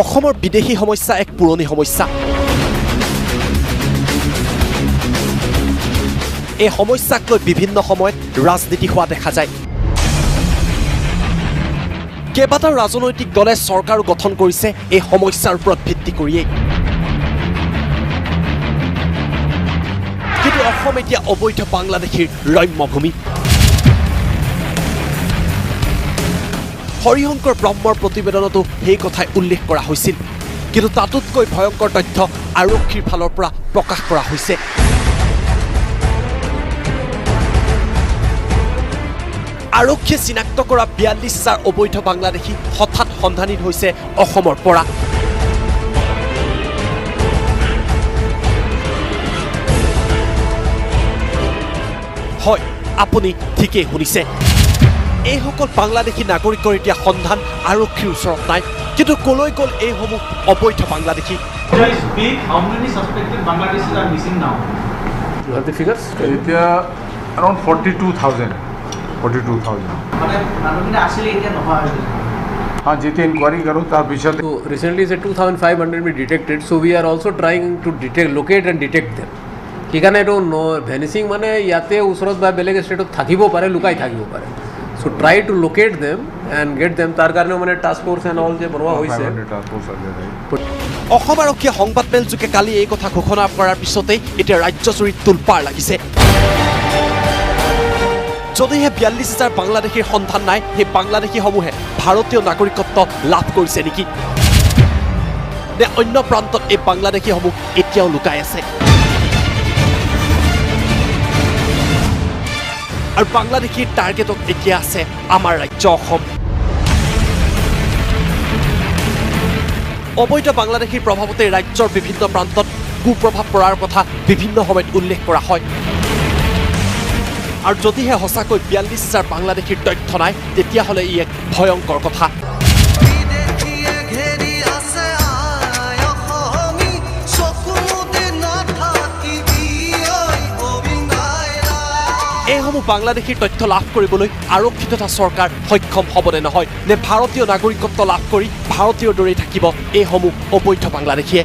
অসমৰ বিদেশী সমস্যা এক পুৰণি সমস্যা। এই সমস্যাক লৈ বিভিন্ন সময়ত ৰাজনীতি হোৱা দেখা যায়। কেইবাটাও ৰাজনৈতিক দলে চৰকাৰো গঠন কৰিছে এই সমস্যাৰ ওপৰত ভিত্তি কৰিয়েই। কিন্তু অসম এতিয়া অবৈধ বাংলাদেশীৰ ৰম্যভূমি। হৰিশংকৰ ব্ৰহ্মৰ প্ৰতিবেদনতো সেই কথাই উল্লেখ কৰা হৈছিল, কিন্তু তাতোতকৈ ভয়ংকৰ তথ্য আৰক্ষীৰ ফালৰ পৰা প্ৰকাশ কৰা হৈছে। আৰক্ষীয়ে চিনাক্ত কৰা ৪২,০০০ অবৈধ বাংলাদেশী হঠাৎ সন্ধানহীন হৈছে অসমৰ পৰা। হয়, আপুনি ঠিকেই শুনিছে। এইসকল বাংলাদেশী নাগৰিকৰ এতিয়া সন্ধান আৰক্ষীৰ ওচৰত নাই, কিন্তু কলৈ গ'ল এইসমূহ অবৈধ বাংলাদেশী? around 42,000. हाँ जितने इंक्वायरी करो तार विषय So recently say 2,500 we detected. So we are also trying to locate and detect them. ঠিকানা এইটো ভেনিচিং মানে ইয়াতে ওচৰত বা বেলেগ ষ্টেটত থাকিব পাৰে, লুকাই থাকিব পাৰে। So try to locate them and get them. তাৰ কাৰণে মানে টাস্ক ফোৰ্স এন্ড অল যে বনোৱা হৈছে। অসম আৰক্ষীয়ে সংবাদমেল যোগে কালি এই কথা ঘোষণা কৰাৰ পিছতেই এতিয়া ৰাজ্যজুৰি তোলপাৰ লাগিছে। যদিহে ৪২,০০০ বাংলাদেশীৰ সন্ধান নাই, সেই বাংলাদেশীসমূহে ভাৰতীয় নাগৰিকত্ব লাভ কৰিছে নেকি? নে অন্য প্ৰান্তত এই বাংলাদেশীসমূহ এতিয়াও লুকাই আছে? আৰু বাংলাদেশীৰ টাৰ্গেটত এতিয়া আছে আমাৰ ৰাজ্য অসম। অবৈধ বাংলাদেশীৰ প্ৰভাৱতে ৰাজ্যৰ বিভিন্ন প্ৰান্তত কুপ্ৰভাৱ পৰাৰ কথা বিভিন্ন সময়ত উল্লেখ কৰা হয়। আৰু যদিহে সঁচাকৈ ৪২,০০০ বাংলাদেশীৰ তথ্য নাই, তেতিয়াহ'লে ই এক ভয়ংকৰ কথা। এইসমূহ বাংলাদেশীৰ তথ্য লাভ কৰিবলৈ আৰক্ষী তথা চৰকাৰ সক্ষম হ'বনে নহয়, নে ভাৰতীয় নাগৰিকত্ব লাভ কৰি ভাৰতীয়ৰ দৰেই থাকিব এইসমূহ অবৈধ বাংলাদেশীয়ে?